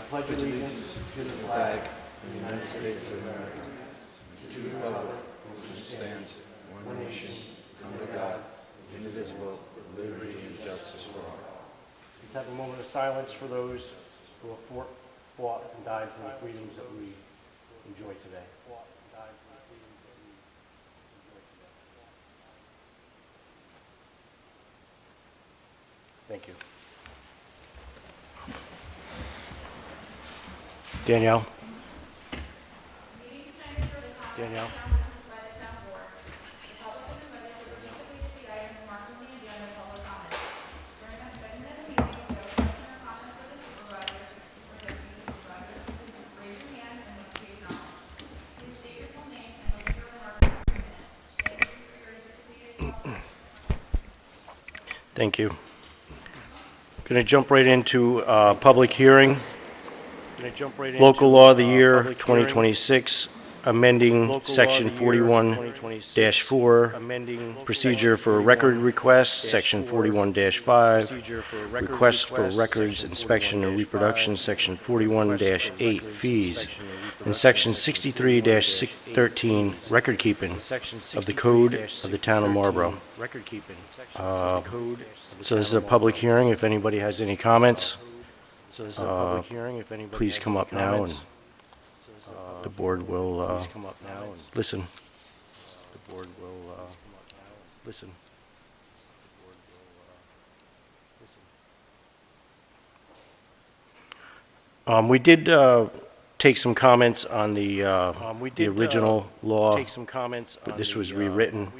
pledge allegiance to the flag of the United States of America, to the republic which stands one nation, under God, indivisible, with liberty and justice for all. Let's have a moment of silence for those who have fought and died for the freedoms that we enjoy today. Thank you. Danielle? Danielle? Thank you. Going to jump right into public hearing. Local law of the year 2026, amending section 41-4, procedure for record requests, section 41-5, request for records, inspection and reproduction, section 41-8, fees, and section 63-13, record keeping of the code of the town of Marlborough. So this is a public hearing. If anybody has any comments, please come up now, and the board will listen. The board will listen. We did take some comments on the original law, but this was rewritten.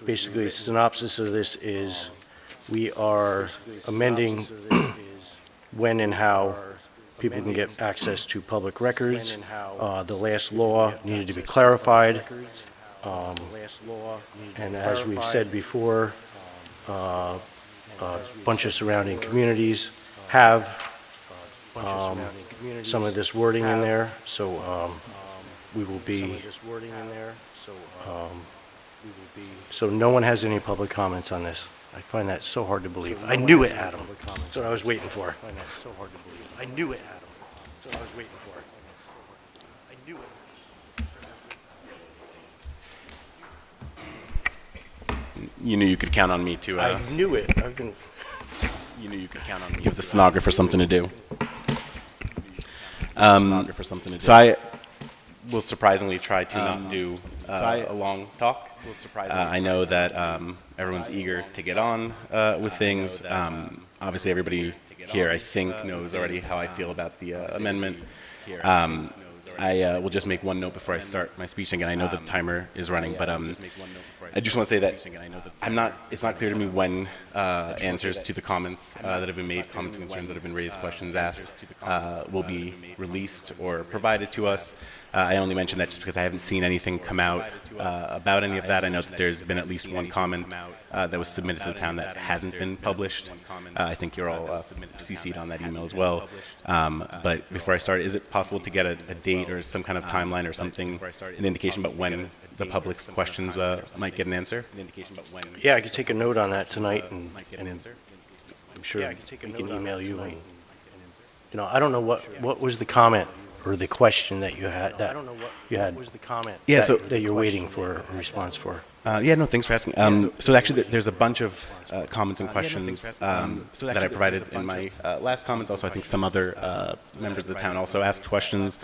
Basically, the synopsis of this is we are amending when and how people can get access to public records. The last law needed to be clarified. And as we've said before, a bunch of surrounding communities have some of this wording in there, so we will be, so no one has any public comments on this. I find that so hard to believe. I knew it, Adam. That's what I was waiting for. I knew it, Adam. That's what I was waiting for. I knew it. You knew you could count on me to. I knew it. You knew you could count on me. Give the stenographer something to do. So I will surprisingly try to not do a long talk. I know that everyone's eager to get on with things. Obviously, everybody here, I think, knows already how I feel about the amendment. I will just make one note before I start my speech. Again, I know the timer is running, but I just want to say that it's not clear to me when answers to the comments that have been made, comments and concerns that have been raised, questions asked, will be released or provided to us. I only mention that just because I haven't seen anything come out about any of that. I know that there's been at least one comment that was submitted to the town that hasn't been published. I think you're all CC'd on that email as well. But before I start, is it possible to get a date or some kind of timeline or something, an indication about when the public's questions might get an answer? Yeah, I could take a note on that tonight, and I'm sure we can email you. And, I don't know what was the comment or the question that you had that you're waiting for a response for. Yeah, no, thanks for asking. So actually, there's a bunch of comments and questions that I provided in my last comments. Also, I think some other members of the town also asked questions.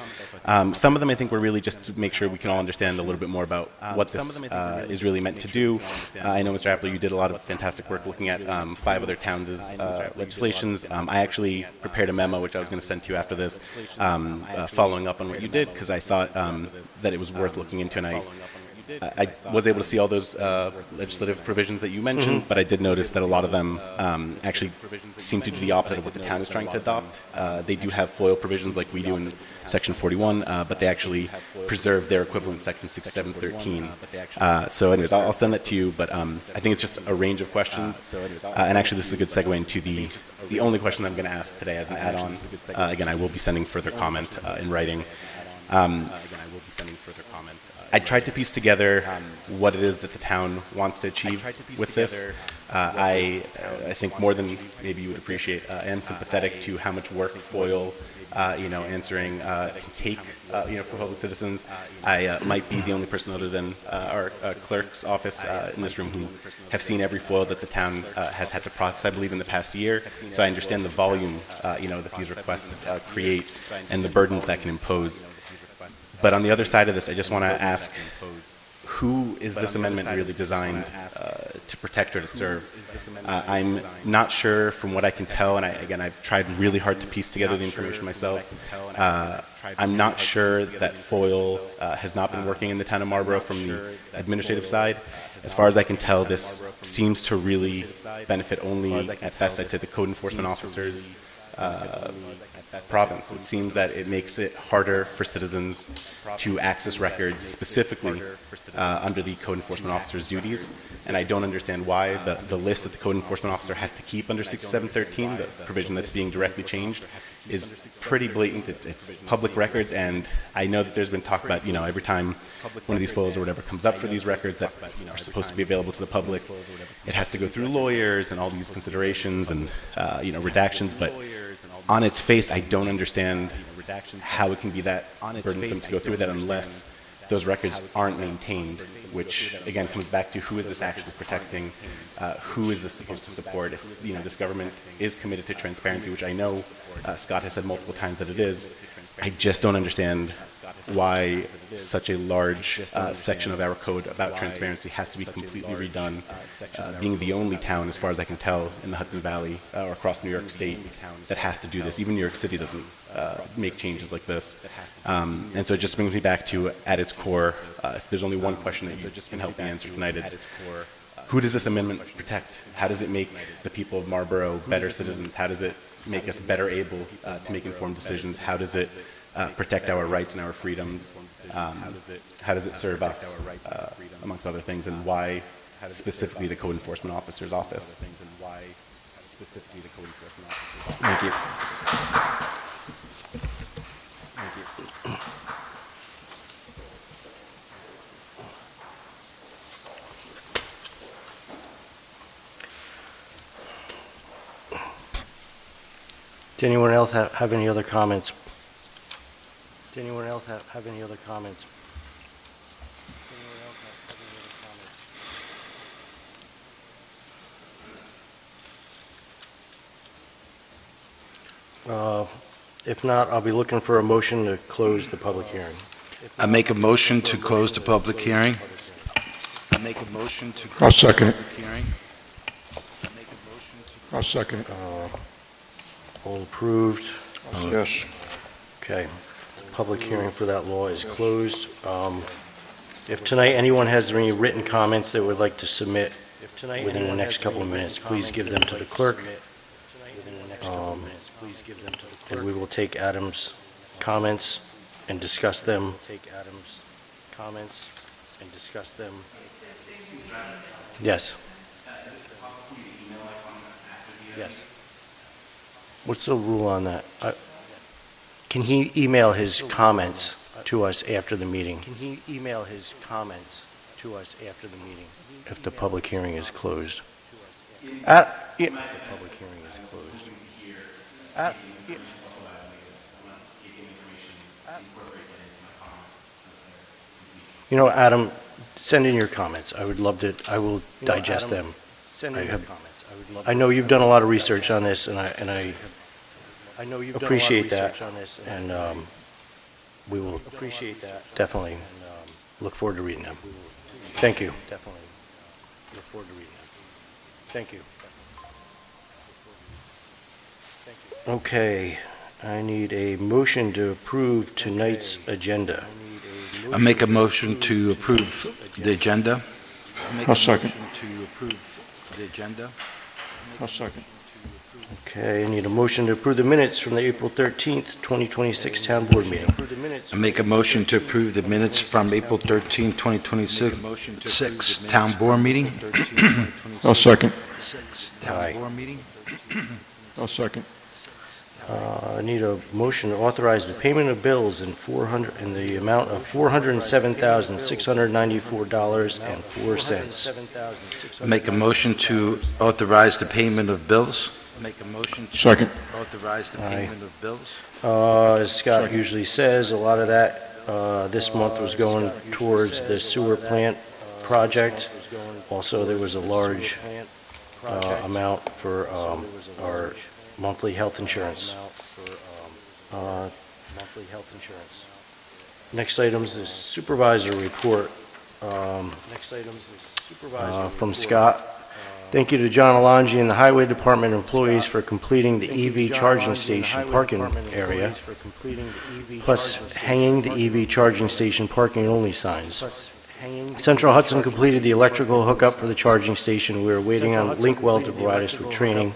Some of them, I think, were really just to make sure we can all understand a little bit more about what this is really meant to do. I know, Mr. Appler, you did a lot of fantastic work looking at 5 other towns' legislations. I actually prepared a memo, which I was going to send to you after this, following up on what you did, because I thought that it was worth looking into, and I was able to see all those legislative provisions that you mentioned, but I did notice that a lot of them actually seem to do the opposite of what the town is trying to adopt. They do have FOIL provisions like we do in Section 41, but they actually preserve their equivalent Section 6713. So anyways, I'll send that to you, but I think it's just a range of questions. And actually, this is a good segue into the only question I'm going to ask today as an add-on. Again, I will be sending further comment in writing. I tried to piece together what it is that the town wants to achieve with this. I think more than maybe you would appreciate, I am sympathetic to how much work FOIL, answering can take, for public citizens. I might be the only person other than our clerk's office in this room who have seen every FOIL that the town has had to process, I believe, in the past year. So I understand the volume, that these requests create and the burden that can impose. But on the other side of this, I just want to ask, who is this amendment really designed to protect or to serve? I'm not sure from what I can tell, and I've tried really hard to piece together the information myself. I'm not sure that FOIL has not been working in the town of Marlborough from the administrative side. As far as I can tell, this seems to really benefit only, at best, I'd say, the code enforcement officers' province. It seems that it makes it harder for citizens to access records specifically under the code enforcement officer's duties, and I don't understand why the list that the code enforcement officer has to keep under 6713, the provision that's being directly changed, is pretty blatant. It's public records, and I know that there's been talk about, every time one of these FOILs or whatever comes up for these records that are supposed to be available to the public, it has to go through lawyers and all these considerations and redactions, but on its face, I don't understand how it can be that burdensome to go through that unless those records aren't maintained, which again comes back to who is this actually protecting, who is this supposed to support. If this government is committed to transparency, which I know Scott has said multiple times that it is, I just don't understand why such a large section of our code about transparency has to be completely redone, being the only town, as far as I can tell, in the Hudson Valley or across New York State that has to do this. Even New York City doesn't make changes like this. And so it just brings me back to, at its core, if there's only one question that you can help me answer tonight, it's who does this amendment protect? How does it make the people of Marlborough better citizens? How does it make us better able to make informed decisions? How does it protect our rights and our freedoms? How does it serve us, amongst other things, and why specifically the Code Enforcement Officer's Office? Thank you. Thank you. Does anyone else have any other comments? Does anyone else have any other comments? If not, I'll be looking for a motion to close the public hearing. I make a motion to close the public hearing. I make a motion to I'll close the second it. public hearing. I make a motion to I'll second it. All approved? Yes. Okay. Public hearing for that law is closed. If tonight anyone has any written comments they would like to submit within the next couple of minutes, please give them to the clerk. And we will take Adam's comments and discuss them. Yes. Yes. What's the rule on that? Can he email his comments to us after the meeting? If the public hearing is closed? The public hearing is closed. Adam, send in your comments. I would love to, I will digest them. I know you've done a lot of research on this, and I appreciate that, and we will definitely look forward to reading them. Thank you. Thank you. Okay, I need a motion to approve tonight's agenda. I make a motion to approve the agenda. I'll second. To approve the agenda. I'll second. Okay, I need a motion to approve the minutes from the April 13th, 2026 Town Board meeting. I make a motion to approve the minutes from April 13, 2026 Town Board meeting. I'll second. Town Board meeting. I'll second. I need a motion to authorize the payment of bills in the amount of $407,694.04. Make a motion to authorize the payment of bills. Second. Authorize the payment of bills. As Scott usually says, a lot of that this month was going towards the sewer plant project. Also, there was a large amount for our monthly health insurance. Next item is the supervisor report from Scott. Thank you to John Alonji and the Highway Department employees for completing the EV charging station parking area, plus hanging the EV charging station parking only signs. Central Hudson completed the electrical hookup for the charging station. We are waiting on Linkwell to provide us with training.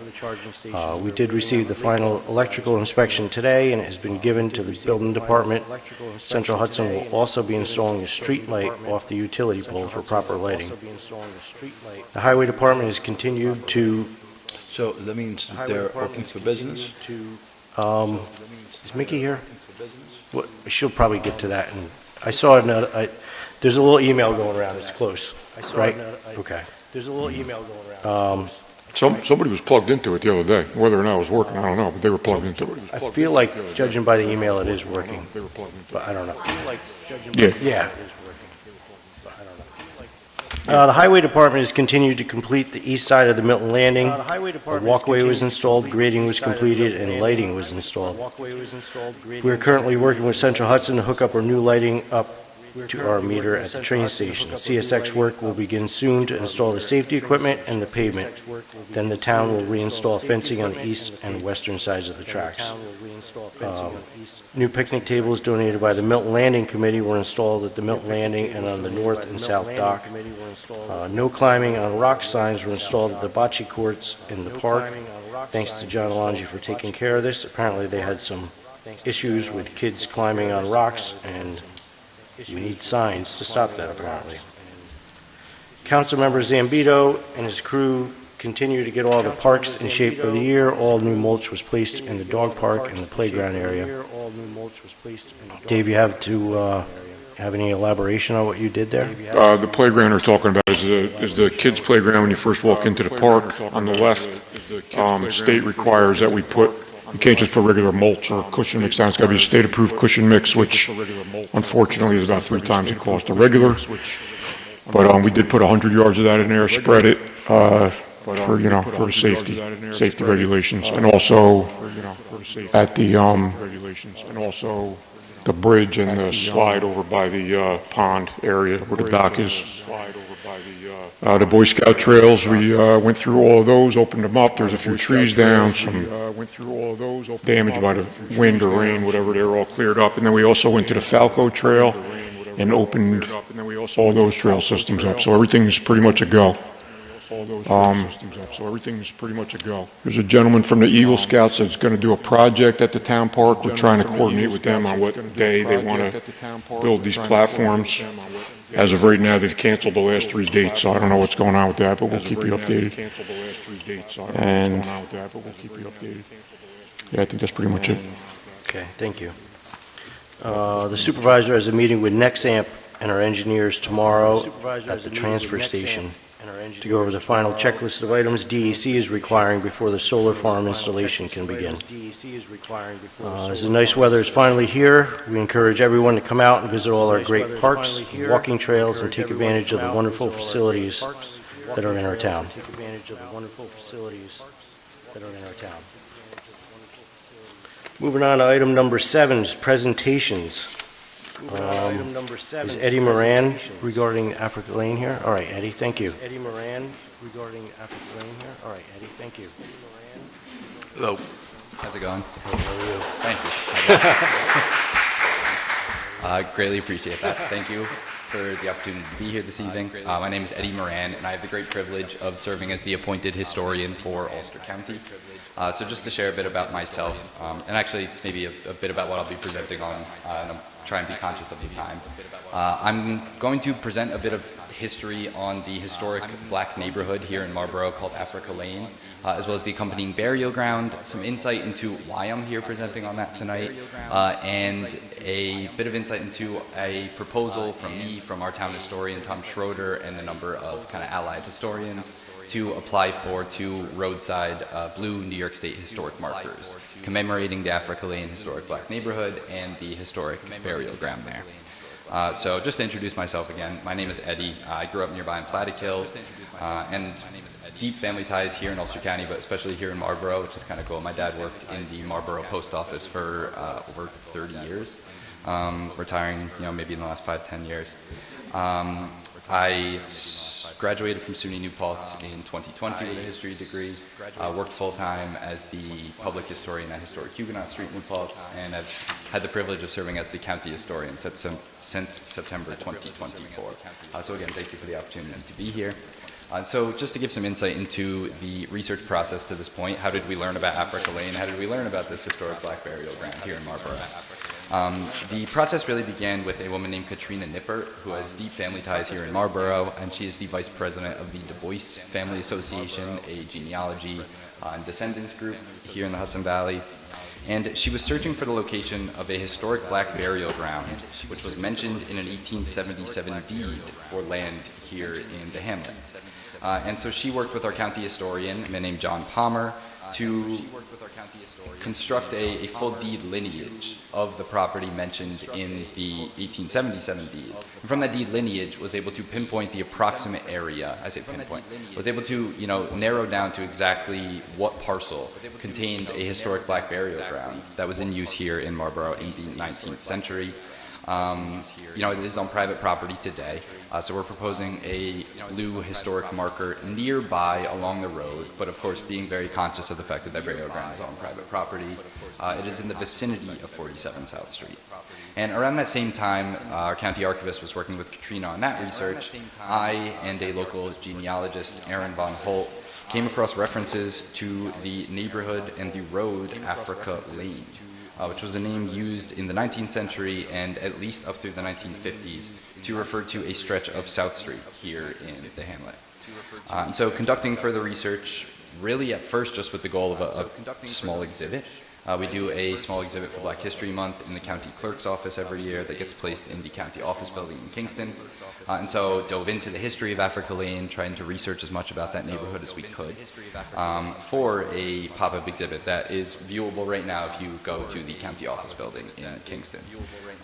We did receive the final electrical inspection today, and it has been given to the building department. Central Hudson will also be installing a street light off the utility pole for proper lighting. The Highway Department has continued to... So that means that they're open for business? Is Mickey here? Well, she'll probably get to that. And I saw another... There's a little email going around. It's close, right? Okay. There's a little email going around. Somebody was plugged into it the other day. Whether or not it was working, I don't know, but they were plugged into it. I feel like, judging by the email, it is working, but I don't know. Yeah. The Highway Department has continued to complete the east side of the Milton Landing. A walkway was installed, grading was completed, and lighting was installed. We are currently working with Central Hudson to hook up our new lighting up to our meter at the train station. CSX work will begin soon to install the safety equipment and the pavement. Then the town will reinstall fencing on the east and western sides of the tracks. New picnic tables donated by the Milton Landing Committee were installed at the Milton Landing and on the north and south dock. No climbing on rock signs were installed at the bocce courts in the park. Thanks to John Alonji for taking care of this. Apparently they had some issues with kids climbing on rocks, and we need signs to stop that, apparently. Councilmember Zambito and his crew continue to get all the parks in shape for the year. All new mulch was placed in the dog park and the playground area. Dave, you have any elaboration on what you did there? The playground we're talking about is the kids' playground when you first walk into the park on the left. State requires that we put, you can't just put regular mulch or cushion mix down. It's got to be a state-approved cushion mix, which unfortunately is about 3 times the cost of regular. But we did put 100 yards of that in there, spread it for the safety regulations, and also at the bridge and the slide over by the pond area where the dock is. The Boy Scout trails, we went through all of those, opened them up. There's a few trees down, some damage by the wind or rain, whatever. They were all cleared up. And then we also went to the Falco Trail and opened all those trail systems up. So everything's pretty much a go. There's a gentleman from the Eagle Scouts that's going to do a project at the town park. We're trying to coordinate with them on what day they want to build these platforms. As of right now, they've canceled the last 3 dates, so I don't know what's going on with that, but we'll keep you updated. And yeah, I think that's pretty much it. Okay, thank you. The supervisor has a meeting with Nexamp and our engineers tomorrow at the transfer station to go over the final checklist of items DEC is requiring before the solar farm installation can begin. As the nice weather is finally here, we encourage everyone to come out and visit all our great parks, walking trails, and take advantage of the wonderful facilities that are in our town. Moving on to item number 7 is presentations. Is Eddie Moran regarding Africa Lane here? All right, Eddie, thank you. Eddie Moran regarding Africa Lane here? All right, Eddie, thank you. Hello. How's it going? How are you? Thank you. Greatly appreciate that. Thank you for the opportunity to be here this evening. My name is Eddie Moran, and I have the great privilege of serving as the appointed historian for Ulster County. So just to share a bit about myself, and actually maybe a bit about what I'll be presenting on, and I'll try and be conscious of the time. I'm going to present a bit of history on the historic black neighborhood here in Marlborough called Africa Lane, as well as the accompanying burial ground, some insight into why I'm here presenting on that tonight, and a bit of insight into a proposal from me, from our town historian, Tom Schroeder, and a number of kind of allied historians to apply for 2 roadside blue New York State historic markers, commemorating the Africa Lane historic black neighborhood and the historic burial ground there. So just to introduce myself again, my name is Eddie. I grew up nearby in Plattekill, and deep family ties here in Ulster County, but especially here in Marlborough, which is kind of cool. My dad worked in the Marlborough post office for over 30 years, retiring, maybe in the last 5-10 years. I graduated from SUNY New Paltz in 2020 with a history degree, worked full-time as the public historian at historic Huguenot Street, New Paltz, and I've had the privilege of serving as the county historian since September 2024. So again, thank you for the opportunity to be here. So just to give some insight into the research process to this point, how did we learn about Africa Lane? How did we learn about this historic black burial ground here in Marlborough? The process really began with a woman named Katrina Nippert, who has deep family ties here in Marlborough, and she is the vice president of the Du Bois Family Association, a genealogy and descendants group here in the Hudson Valley. And she was searching for the location of a historic black burial ground, which was mentioned in an 1877 deed for land here in the hamlet. And so she worked with our county historian, a man named John Palmer, to construct a full deed lineage of the property mentioned in the 1877 deed. And from that deed lineage was able to pinpoint the approximate area, I say pinpoint, was able to narrow down to exactly what parcel contained a historic black burial ground that was in use here in Marlborough in the 19th century. It is on private property today, so we're proposing a blue historic marker nearby along the road, but of course being very conscious of the fact that that burial ground is on private property. It is in the vicinity of 47 South Street. And around that same time, our county archivist was working with Katrina on that research. I and a local genealogist, Aaron Von Holt, came across references to the neighborhood and the road Africa Lane, which was a name used in the 19th century and at least up through the 1950s to refer to a stretch of South Street here in the hamlet. And so conducting further research, really at first just with the goal of a small exhibit. We do a small exhibit for Black History Month in the county clerk's office every year that gets placed in the county office building in Kingston. And so dove into the history of Africa Lane, trying to research as much about that neighborhood as we could for a pop-up exhibit that is viewable right now if you go to the county office building in Kingston.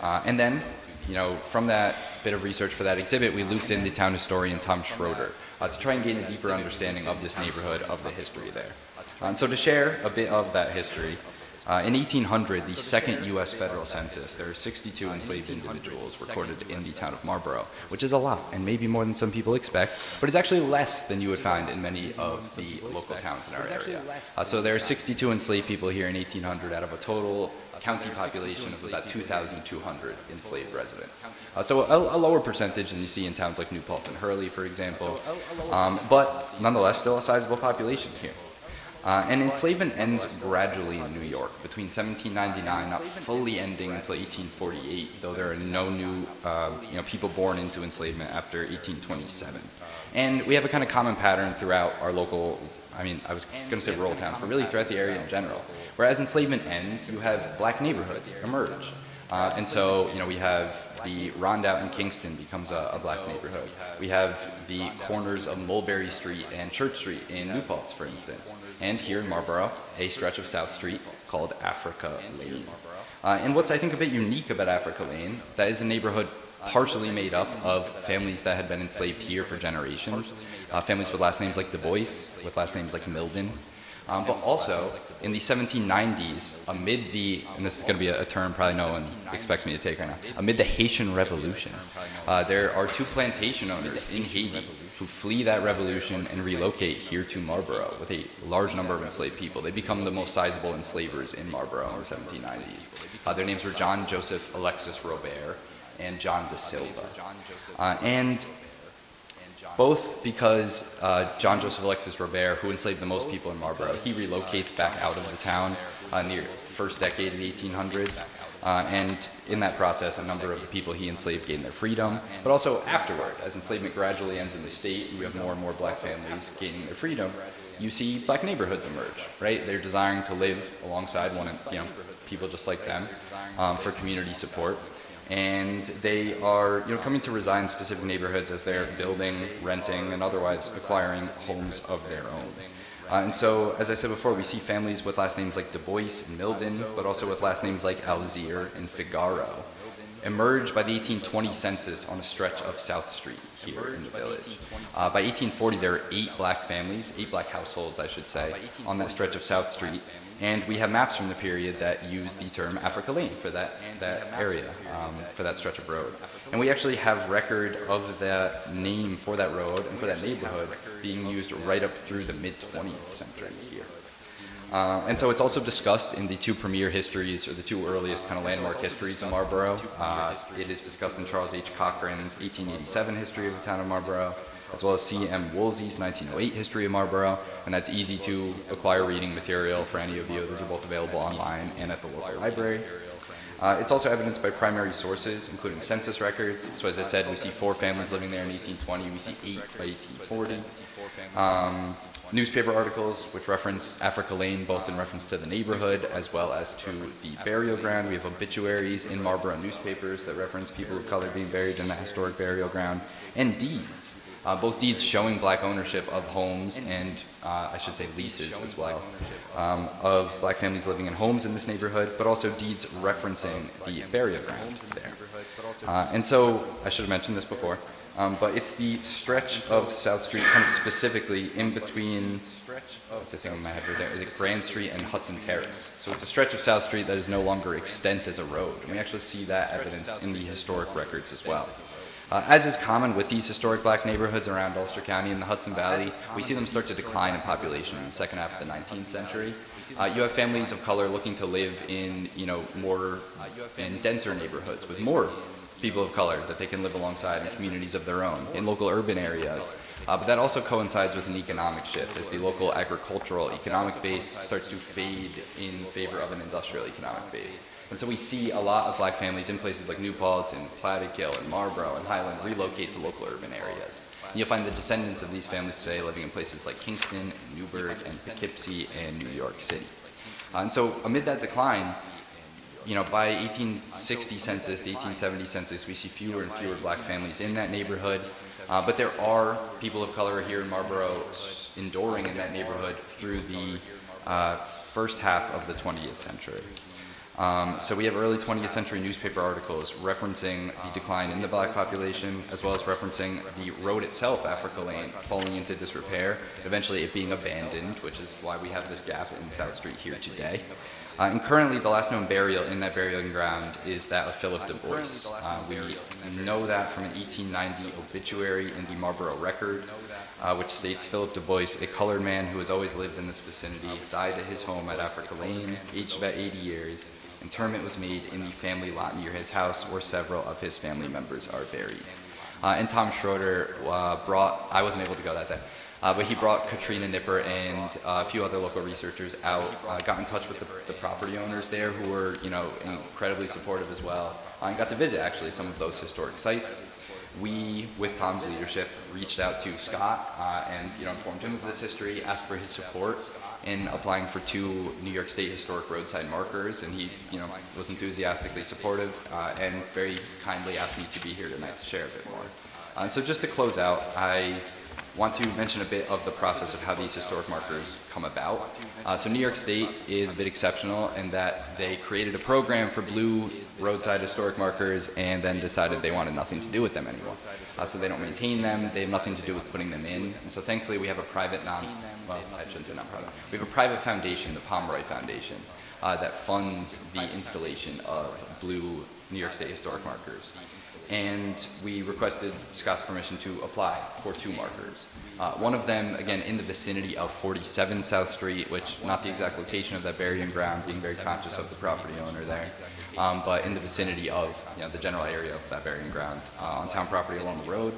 And then, from that bit of research for that exhibit, we looped in the town historian Tom Schroeder to try and gain a deeper understanding of this neighborhood, of the history there. And so to share a bit of that history, in 1800, the second U.S. federal census, there are 62 enslaved individuals recorded in the town of Marlborough, which is a lot, and maybe more than some people expect, but it's actually less than you would find in many of the local towns in our area. So there are 62 enslaved people here in 1800 out of a total county population of about 2,200 enslaved residents. So a lower percentage than you see in towns like New Paltz and Hurley, for example, but nonetheless still a sizable population here. And enslavement ends gradually in New York between 1799, not fully ending until 1848, though there are no new people born into enslavement after 1827. And we have a kind of common pattern throughout our local, I was going to say rural towns, but really throughout the area in general. Whereas enslavement ends, you have black neighborhoods emerge. And so, we have the Rondout in Kingston becomes a black neighborhood. We have the corners of Mulberry Street and Church Street in New Paltz, for instance. And here in Marlborough, a stretch of South Street called Africa Lane. And what's, I think, a bit unique about Africa Lane, that is a neighborhood partially made up of families that had been enslaved here for generations. Families with last names like Du Bois, with last names like Milden. But also, in the 1790s, amid the, and this is going to be a term probably no one expects me to take right now, amid the Haitian Revolution, there are 2 plantation owners in Haiti who flee that revolution and relocate here to Marlborough with a large number of enslaved people. They become the most sizable enslavers in Marlborough in the 1790s. Their names were John Joseph Alexis Robert and John de Silva. And both because John Joseph Alexis Robert, who enslaved the most people in Marlborough, he relocates back out of the town near the first decade of the 1800s. And in that process, a number of the people he enslaved gained their freedom, but also afterward, as enslavement gradually ends in the state, you have more and more black families gaining their freedom, you see black neighborhoods emerge, right? They're desiring to live alongside people just like them for community support. And they are coming to reside in specific neighborhoods as they're building, renting, and otherwise acquiring homes of their own. And so, as I said before, we see families with last names like Du Bois and Milden, but also with last names like Alzire and Figaro, emerge by the 1820 census on a stretch of South Street here in the village. By 1840, there are 8 black families, 8 black households, I should say, on that stretch of South Street. And we have maps from the period that use the term Africa Lane for that area, for that stretch of road. And we actually have record of that name for that road and for that neighborhood being used right up through the mid-20th century here. And so it's also discussed in the 2 premier histories, or the 2 earliest kind of landmark histories of Marlborough. It is discussed in Charles H. Cochrane's 1887 history of the town of Marlborough, as well as C.M. Woolsey's 1908 history of Marlborough, and that's easy to acquire reading material for any of you. Those are both available online and at the local library. It's also evidenced by primary sources, including census records. So as I said, we see 4 families living there in 1820. We see 8 by 1840. Newspaper articles which reference Africa Lane, both in reference to the neighborhood as well as to the burial ground. We have obituaries in Marlborough newspapers that reference people of color being buried in that historic burial ground, and deeds. Both deeds showing black ownership of homes and, I should say, leases as well, of black families living in homes in this neighborhood, but also deeds referencing the burial ground there. And so, I should have mentioned this before, but it's the stretch of South Street, kind of specifically in between, what's the thing in my head right there, is it Grand Street and Hudson Terrace. So it's a stretch of South Street that is no longer extant as a road, and we actually see that evidenced in the historic records as well. As is common with these historic black neighborhoods around Ulster County and the Hudson Valley, we see them start to decline in population in the second half of the 19th century. You have families of color looking to live in, more in denser neighborhoods with more people of color that they can live alongside in communities of their own, in local urban areas. But that also coincides with an economic shift as the local agricultural economic base starts to fade in favor of an industrial economic base. And so we see a lot of black families in places like New Paltz and Plattekill and Marlborough and Highland relocate to local urban areas. And you'll find the descendants of these families today living in places like Kingston, and Newburgh, and Poughkeepsie, and New York City. And so amid that decline, by 1860 census, the 1870 census, we see fewer and fewer black families in that neighborhood. But there are people of color here in Marlborough enduring in that neighborhood through the first half of the 20th century. So we have early 20th century newspaper articles referencing the decline in the black population, as well as referencing the road itself, Africa Lane, falling into disrepair, eventually it being abandoned, which is why we have this gap in South Street here today. And currently, the last known burial in that burial ground is that of Philip Du Bois. We know that from an 1890 obituary in the Marlborough Record, which states Philip Du Bois, a colored man who has always lived in this vicinity, died at his home at Africa Lane, aged about 80 years. Interment was made in the family lot near his house, where several of his family members are buried. And Tom Schroeder I wasn't able to go that day, but he brought Katrina Nipper and a few other local researchers out, got in touch with the property owners there who were, incredibly supportive as well, and got to visit actually some of those historic sites. We, with Tom's leadership, reached out to Scott and informed him of this history, asked for his support in applying for 2 New York State historic roadside markers, and he was enthusiastically supportive and very kindly asked me to be here tonight to share a bit more. So just to close out, I want to mention a bit of the process of how these historic markers come about. So New York State is a bit exceptional in that they created a program for blue roadside historic markers and then decided they wanted nothing to do with them anymore. So they don't maintain them, they have nothing to do with putting them in. And so thankfully we have a private we have a private foundation, the Pomeroy Foundation, that funds the installation of blue New York State historic markers. And we requested Scott's permission to apply for 2 markers. One of them, again, in the vicinity of 47 South Street, which not the exact location of that burying ground, being very conscious of the property owner there, but in the vicinity of the general area of that burying ground on town property along the road.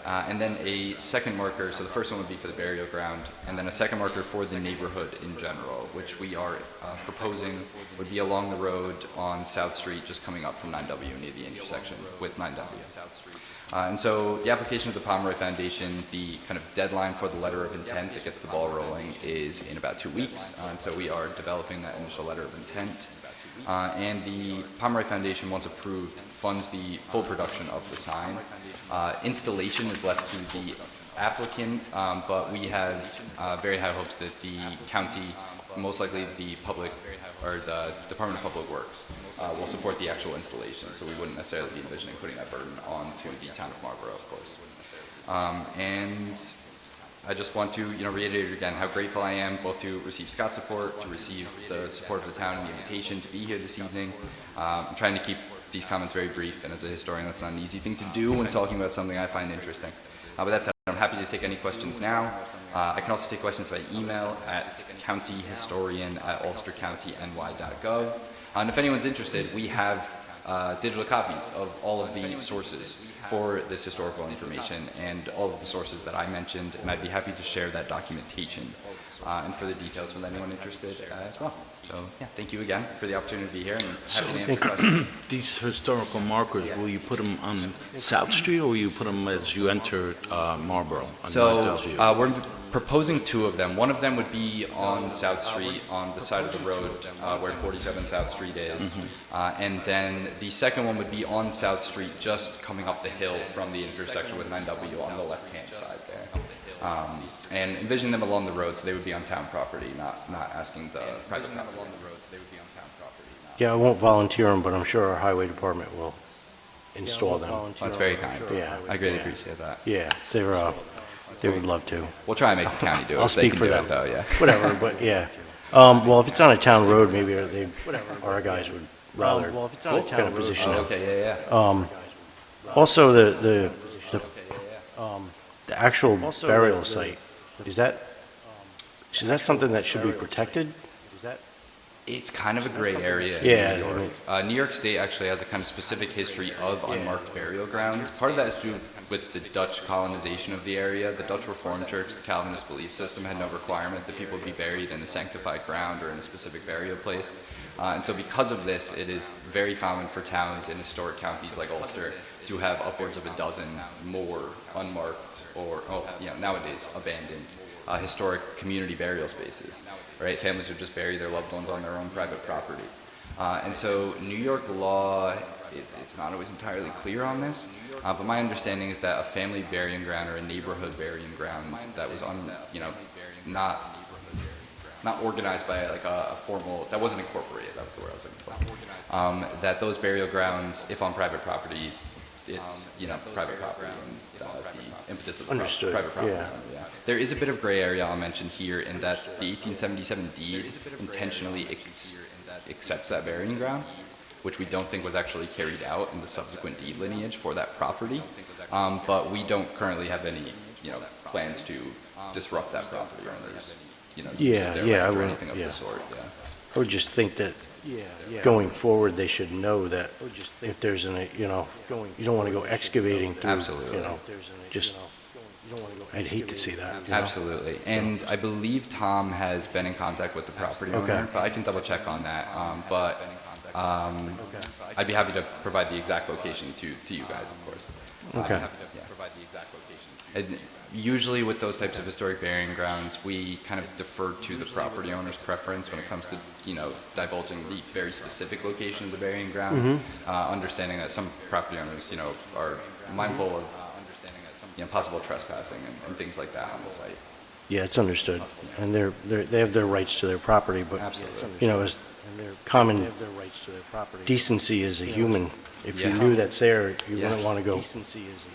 And then a second marker, so the first one would be for the burial ground, and then a second marker for the neighborhood in general, which we are proposing would be along the road on South Street, just coming up from 9W near the intersection with 9W. And so the application of the Pomeroy Foundation, the kind of deadline for the letter of intent that gets the ball rolling is in about 2 weeks. And so we are developing that initial letter of intent. And the Pomeroy Foundation, once approved, funds the full production of the sign. Installation is left to the applicant, but we have very high hopes that the county, most likely the public or the Department of Public Works, will support the actual installation. So we wouldn't necessarily be envisioning putting that burden onto the town of Marlborough, of course. And I just want to, reiterate again how grateful I am both to receive Scott's support, to receive the support of the town and the invitation to be here this evening. I'm trying to keep these comments very brief, and as a historian, that's not an easy thing to do when talking about something I find interesting. But that said, I'm happy to take any questions now. I can also take questions by email at countyhistorian@ulstercountyny.gov. And if anyone's interested, we have digital copies of all of the sources for this historical information and all of the sources that I mentioned, and I'd be happy to share that documentation and further details with anyone interested as well. So, yeah, thank you again for the opportunity to be here, and happy to answer questions. These historical markers, will you put them on South Street, or will you put them as you enter Marlborough? So we're proposing 2 of them. One of them would be on South Street, on the side of the road where 47 South Street is. And then the second one would be on South Street, just coming up the hill from the intersection with 9W on the left-hand side there. And envision them along the road, so they would be on town property, not asking the private property. Yeah, I won't volunteer them, but I'm sure our highway department will install them. That's very kind. Yeah. I greatly appreciate that. Yeah, they would love to. We'll try and make the county do it. I'll if they speak can for do them. it, though, yeah. Whatever, but yeah. Well, if it's on a town road, maybe our guys would rather kind of position it. Okay, yeah. Also, the actual burial site, is that something that should be protected? It's kind of a gray area in Yeah, New York. New York State actually has a kind of specific history of unmarked burial grounds. Part of that is to do with the Dutch colonization of the area. The Dutch Reformed Church, the Calvinist belief system, had no requirement that people be buried in a sanctified ground or in a specific burial place. And so because of this, it is very common for towns in historic counties like Ulster to have upwards of a dozen more unmarked or, nowadays abandoned historic community burial spaces, right? Families would just bury their loved ones on their own private property. And so New York law, it's not always entirely clear on this, but my understanding is that a family burying ground or a neighborhood burying ground that was not organized by like a formal, that wasn't incorporated, that was the word I was looking for, that those burial grounds, if on private property, it's, private property and the impetus of the private property. Yeah. Yeah. There is a bit of gray area I'll mention here in that the 1877 deed intentionally accepts that burying ground, which we don't think was actually carried out in the subsequent deed lineage for that property. But we don't currently have any, plans to disrupt that property owners, use of their land or anything of the sort. Yeah. I would just think that going forward, they should know that if there's you don't want to go excavating through, Absolutely. I'd hate to see that. Absolutely. And I believe Tom has been in contact with the property owner, Okay. but I can double check on that. I'd be happy to provide the exact location to you guys, of course. Okay. And usually with those types of historic burying grounds, we kind of defer to the property owner's preference when it comes to, divulging the very specific location of the burying ground, understanding that some property owners, are mindful of possible trespassing and things like that on the site. Yeah, it's understood. And they have their rights to their property, but, Absolutely. As common decency as a human, if you Yeah. knew that's there, you Yeah. wouldn't want to go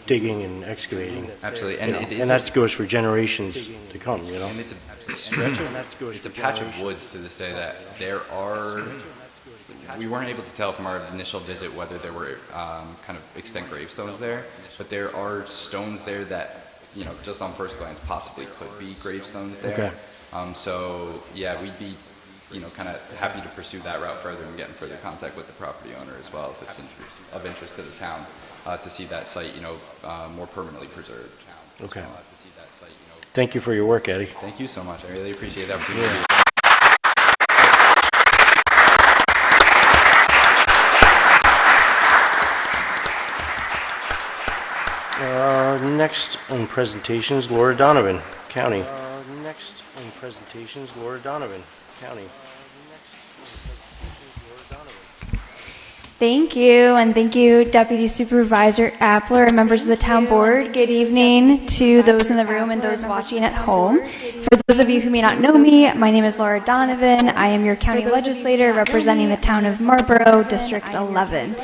digging and excavating. Absolutely. And, and that goes for generations to come, And it's a stretch of, it's a patch of woods to this day that we weren't able to tell from our initial visit whether there were kind of extant gravestones there, but there are stones there that, just on first glance possibly could be gravestones there. Okay. So yeah, we'd be kind of happy to pursue that route further and get in further contact with the property owner as well, if it's of interest to the town, to see that site, more permanently preserved. Okay. Thank you for your work, Eddie. Thank you so much. I really appreciate the opportunity. Next on presentations, Laura Donovan, County. Next on presentations, Laura Donovan, County. Thank you, and thank you, Deputy Supervisor Appler and members of the Town Board. Good evening to those in the room and those watching at home. For those of you who may not know me, my name is Laura Donovan. I am your county legislator representing the town of Marlborough, District 11.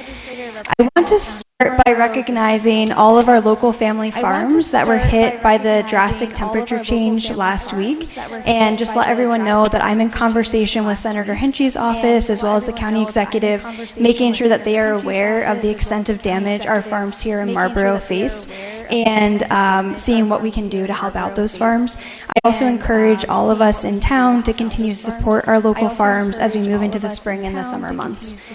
I want to start by recognizing all of our local family farms that were hit by the drastic temperature change last week, and just let everyone know that I'm in conversation with Senator Hinchy's office as well as the county executive, making sure that they are aware of the extent of damage our farms here in Marlborough faced, and seeing what we can do to help out those farms. I also encourage all of us in town to continue to support our local farms as we move into the spring and the summer months.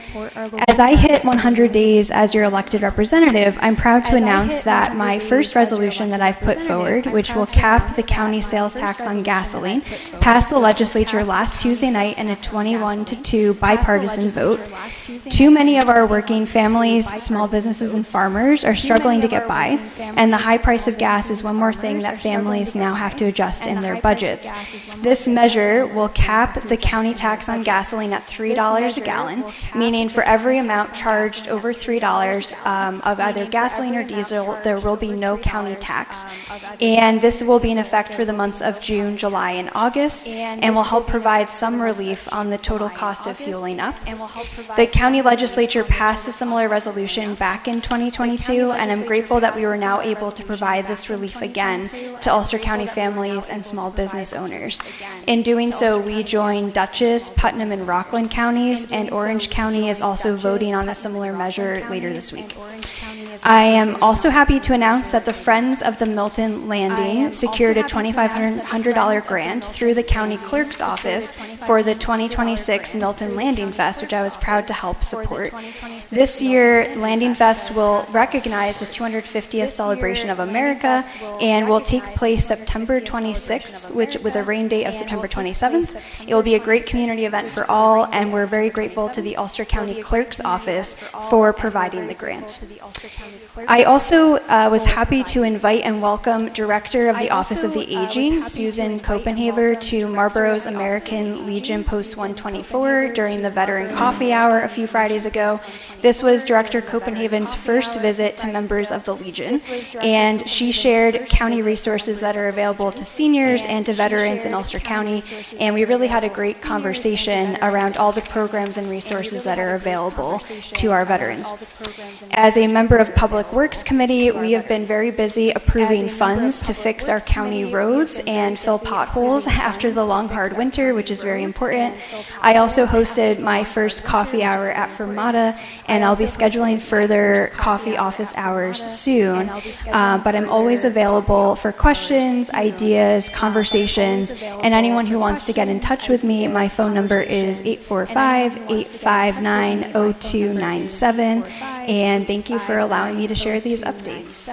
As I hit 100 days as your elected representative, I'm proud to announce that my first resolution that I've put forward, which will cap the county sales tax on gasoline, passed the legislature last Tuesday night in a 21-2 bipartisan vote. Too many of our working families, small businesses, and farmers are struggling to get by, and the high price of gas is one more thing that families now have to adjust in their budgets. This measure will cap the county tax on gasoline at $3 a gallon, meaning for every amount charged over $3 of either gasoline or diesel, there will be no county tax. And this will be in effect for the months of June, July, and August, and will help provide some relief on the total cost of fueling up. The county legislature passed a similar resolution back in 2022, and I'm grateful that we were now able to provide this relief again to Ulster County families and small business owners. In doing so, we join Dutchess, Putnam, and Rockland counties, and Orange County is also voting on a similar measure later this week. I am also happy to announce that the Friends of the Milton Landing secured a $2,500 grant through the county clerk's office for the 2026 Milton Landing Fest, which I was proud to help support. This year, Landing Fest will recognize the 250th celebration of America and will take place September 26th, with a rain date of September 27th. It will be a great community event for all, and we're very grateful to the Ulster County Clerk's Office for providing the grant. I also was happy to invite and welcome Director of the Office of the Aging, Susan Copenhaver, to Marlborough's American Legion Post 124 during the Veteran Coffee Hour a few Fridays ago. This was Director Copenhaven's first visit to members of the Legion, and she shared county resources that are available to seniors and to veterans in Ulster County, and we really had a great conversation around all the programs and resources that are available to our veterans. As a member of Public Works Committee, we have been very busy approving funds to fix our county roads and fill potholes after the long, hard winter, which is very important. I also hosted my first coffee hour at Fermata, and I'll be scheduling further coffee office hours soon. But I'm always available for questions, ideas, conversations, and anyone who wants to get in touch with me, my phone number is 845-859-0297. And thank you for allowing me to share these updates.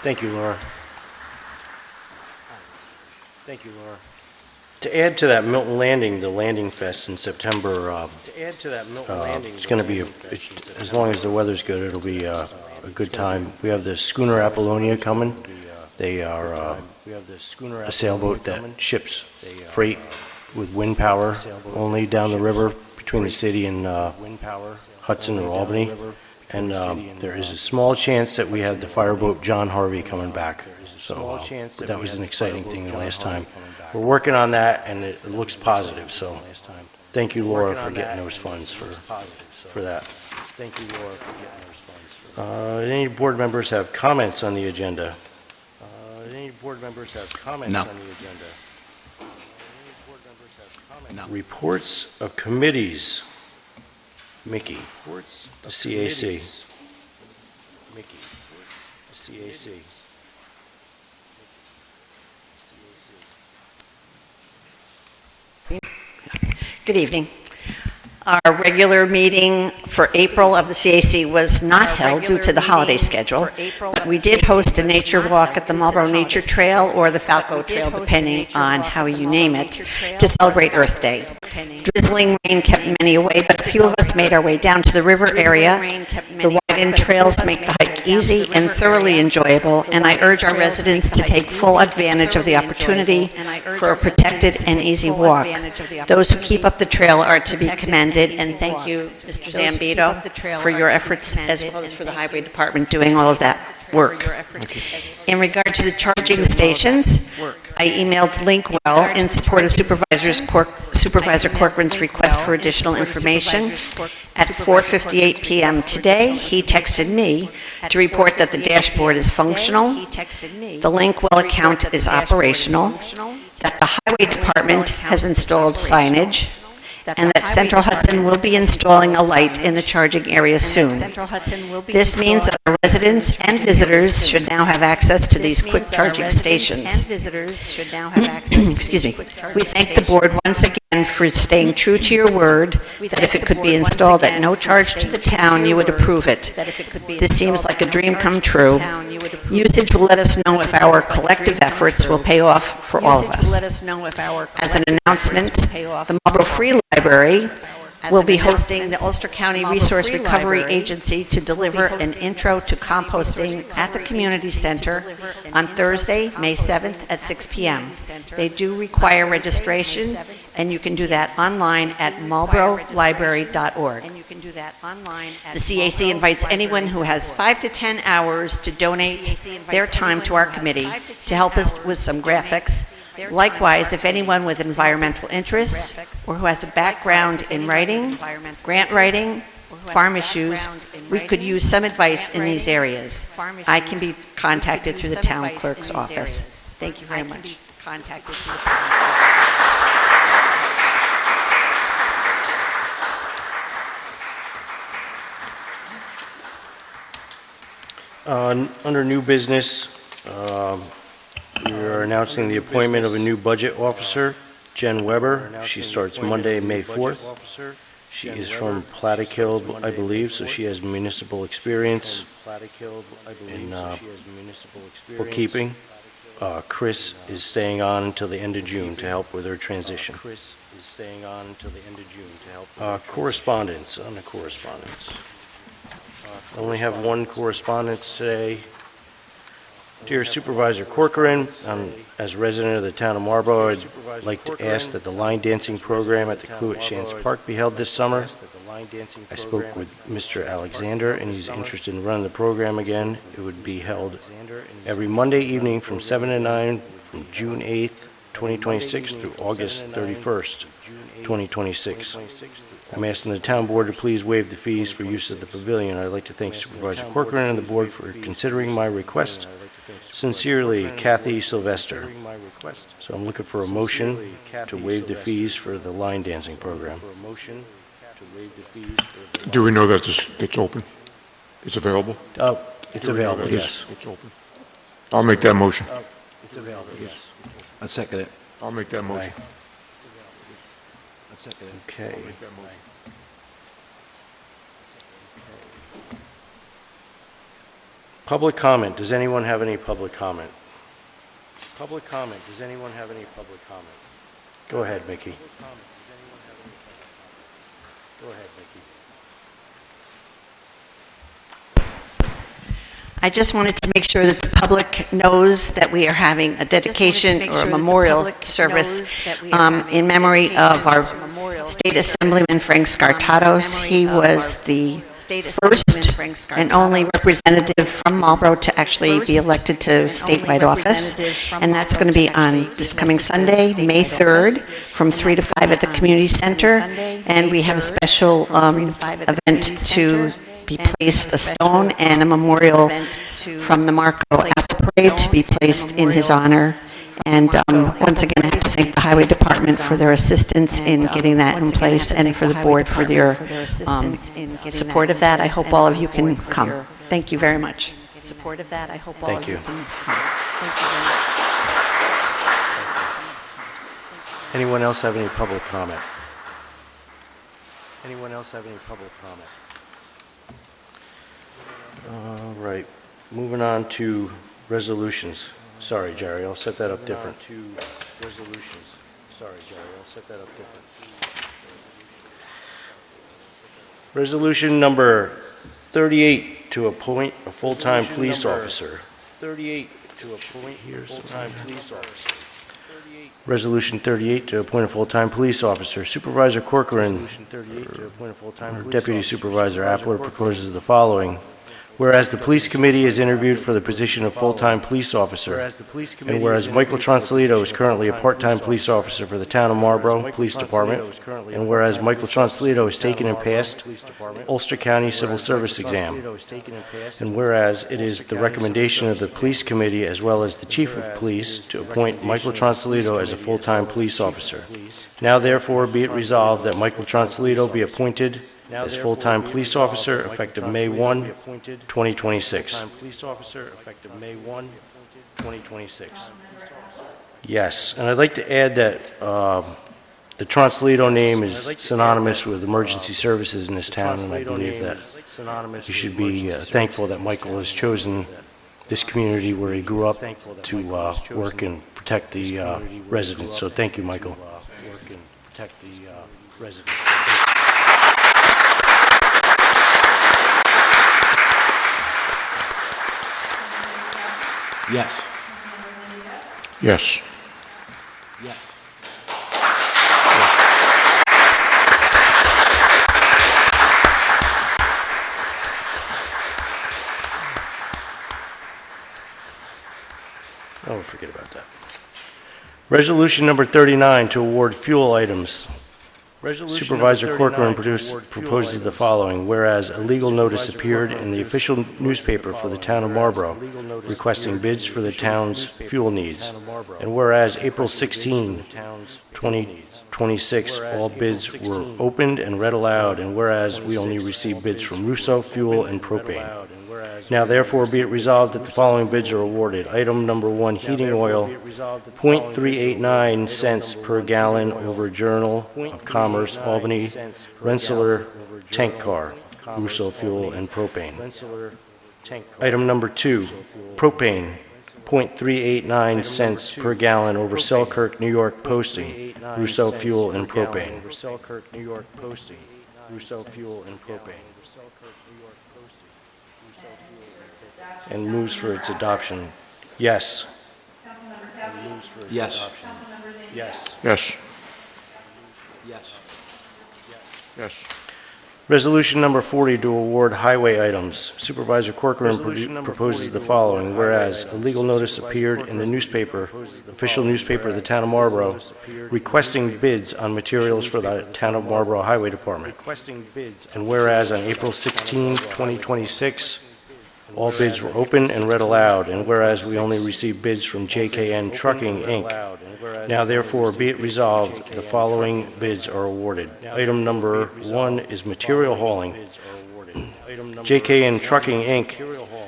Thank you, Laura. Thank you, Laura. To add to that Milton Landing, the Landing Fest in September, it's going to be, as long as the weather's good, it'll be a good time. We have the schooner Apollonia coming. They are a sailboat that ships freight with wind power only down the river between the city and Hudson or Albany. And there is a small chance that we have the fireboat John Harvey coming back. So that was an exciting thing the last time. We're working on that, and it looks positive. So thank you, Laura, for getting those funds for that. Thank you, Laura, for getting those funds. Any board members have comments on the agenda? Any board members have comments on the agenda? No. Reports of committees. Mickey, the CAC. Mickey, the CAC. Good evening. Our regular meeting for April of the CAC was not held due to the holiday schedule. We did host a nature walk at the Marlborough Nature Trail or the Falco Trail, depending on how you name it, to celebrate Earth Day. Drizzling rain kept many away, but a few of us made our way down to the river area. The widened trails make the hike easy and thoroughly enjoyable, and I urge our residents to take full advantage of the opportunity for a protected and easy walk. Those who keep up the trail are to be commended, and thank you, Mr. Zambito, for your efforts, as well as for the Highway Department doing all of that work. In regard to the charging stations, I emailed Linkwell in support of Supervisor Corcoran's request for additional information. At 4:58 p.m. today, he texted me to report that the dashboard is functional, the Linkwell account is operational, that the Highway Department has installed signage, and that Central Hudson will be installing a light in the charging area soon. This means that our residents and visitors should now have access to these quick charging stations. Excuse me. We thank the board once again for staying true to your word that if it could be installed at no charge to the town, you would approve it. This seems like a dream come true. Usage will let us know if our collective efforts will pay off for all of us. As an announcement, the Marlborough Free Library will be hosting the Ulster County Resource Recovery Agency to deliver an intro to composting at the community center on Thursday, May 7th at 6 p.m. They do require registration, and you can do that online at marlboroughlibrary.org. The CAC invites anyone who has 5 to 10 hours to donate their time to our committee to help us with some graphics. Likewise, if anyone with environmental interests or who has a background in writing, grant writing, farm issues, we could use some advice in these areas. I can be contacted through the town clerk's office. Thank you very much. Under new business, we are announcing the appointment of a new budget officer, Jen Weber. She starts Monday, May 4th. She is from Plattekill, I believe, so she has municipal experience in bookkeeping. Chris is staying on until the end of June to help with her transition. Correspondence, on the correspondence. I only have one correspondence today. Dear Supervisor Corcoran, as a resident of the town of Marlborough, I'd like to ask that the line dancing program at the Clue at Shantz Park be held this summer. I spoke with Mr. Alexander, and he's interested in running the program again. It would be held every Monday evening from 7 to 9 from June 8th, 2026 through August 31st, 2026. I'm asking the town board to please waive the fees for use of the pavilion. I'd like to thank Supervisor Corcoran and the board for considering my request. Sincerely, Kathy Sylvester. So I'm looking for a motion to waive the fees for the line dancing program. Do we know that it's open? It's available? It's available, yes. It's open. I'll make that motion. It's available, yes. I second it. I'll make that motion. I second it. Okay. I'll make that motion. Public comment. Does anyone have any public comment? Public comment. Does anyone have any public comment? Go ahead, Mickey. Go ahead, Mickey. I just wanted to make sure that the public knows that we are having a dedication or a memorial service in memory of our State Assemblyman Frank Scartatos. He was the first and only representative from Marlborough to actually be elected to statewide office, and that's going to be on this coming Sunday, May 3rd, from 3 to 5 at the community center, and we have a special event to be placed, a stone and a memorial from the Marco Apple Parade to be placed in his honor, And once again, I have to thank the Highway Department for their assistance in getting that in place, and for the board for their support of that. I hope all of you can come. Thank you very much. Thank you. Anyone else have any public comment? Anyone else have any public comment? All right, moving on to resolutions. Sorry, Jerry, I'll set that up different. Resolution number 38 to appoint a full-time police officer. 38 to appoint a full-time police officer. Resolution 38 to appoint a full-time police officer. Supervisor Corcoran, or Deputy Supervisor Appler proposes the following. Whereas the Police Committee is interviewed for the position of full-time police officer, and whereas Michael Tronsolito is currently a part-time police officer for the Town of Marlborough Police Department, and whereas Michael Tronsolito has taken and passed Ulster County Civil Service exam, and whereas it is the recommendation of the Police Committee as well as the Chief of Police to appoint Michael Tronsolito as a full-time police officer. Now therefore be it resolved that Michael Tronsolito be appointed as full-time police officer effective May 1, 2026. Yes, and I'd like to add that the Tronsolito name is synonymous with emergency services in this town, and I believe that you should be thankful that Michael has chosen this community where he grew up to work and protect the residents. So thank you, Michael. Yes. Yes. Oh, forget about that. Resolution number 39 to award fuel items. Supervisor Corcoran proposes the following. Whereas a legal notice appeared in the official newspaper for the Town of Marlborough requesting bids for the town's fuel needs. And whereas April 16, 2026, all bids were opened and read aloud. And whereas we only received bids from Russo, Fuel, and Propane. Now therefore be it resolved that the following bids are awarded. Item number 1, heating oil, 0.389 cents per gallon over Journal of Commerce, Albany, Rensselaer, tank car, Russo Fuel and Propane. Item number 2, propane, 0.389 cents per gallon over Selkirk, New York posting, Russo Fuel and Propane. And moves for its adoption. Yes. Yes. Yes. Yes. Yes. Yes. Resolution number 40 to award highway items. Supervisor Corcoran proposes the following. Whereas a legal notice appeared in the newspaper, official newspaper of the Town of Marlborough, requesting bids on materials for the Town of Marlborough Highway Department. And whereas on April 16, 2026, all bids were open and read aloud, and whereas we only received bids from JKN Trucking, Inc. Now therefore be it resolved, the following bids are awarded. Item number 1 is material hauling. JKN Trucking, Inc.,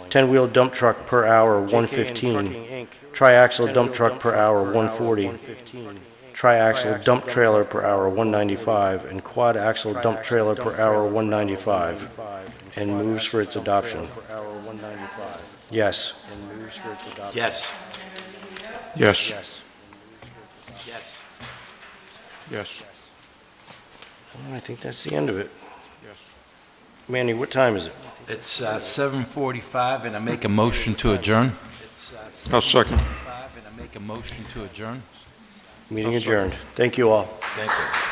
10-wheel dump truck per hour, 115. Triaxle dump truck per hour, 140. Triaxle dump trailer per hour, 195. And quad axle dump trailer per hour, 195. And moves for its adoption. Yes. Yes. Yes. Yes. Well, I think that's the end of it. Manny, what time is it? It's 7:45, and I make a motion to adjourn. I'll second. Meeting adjourned. Thank you all. Thank you.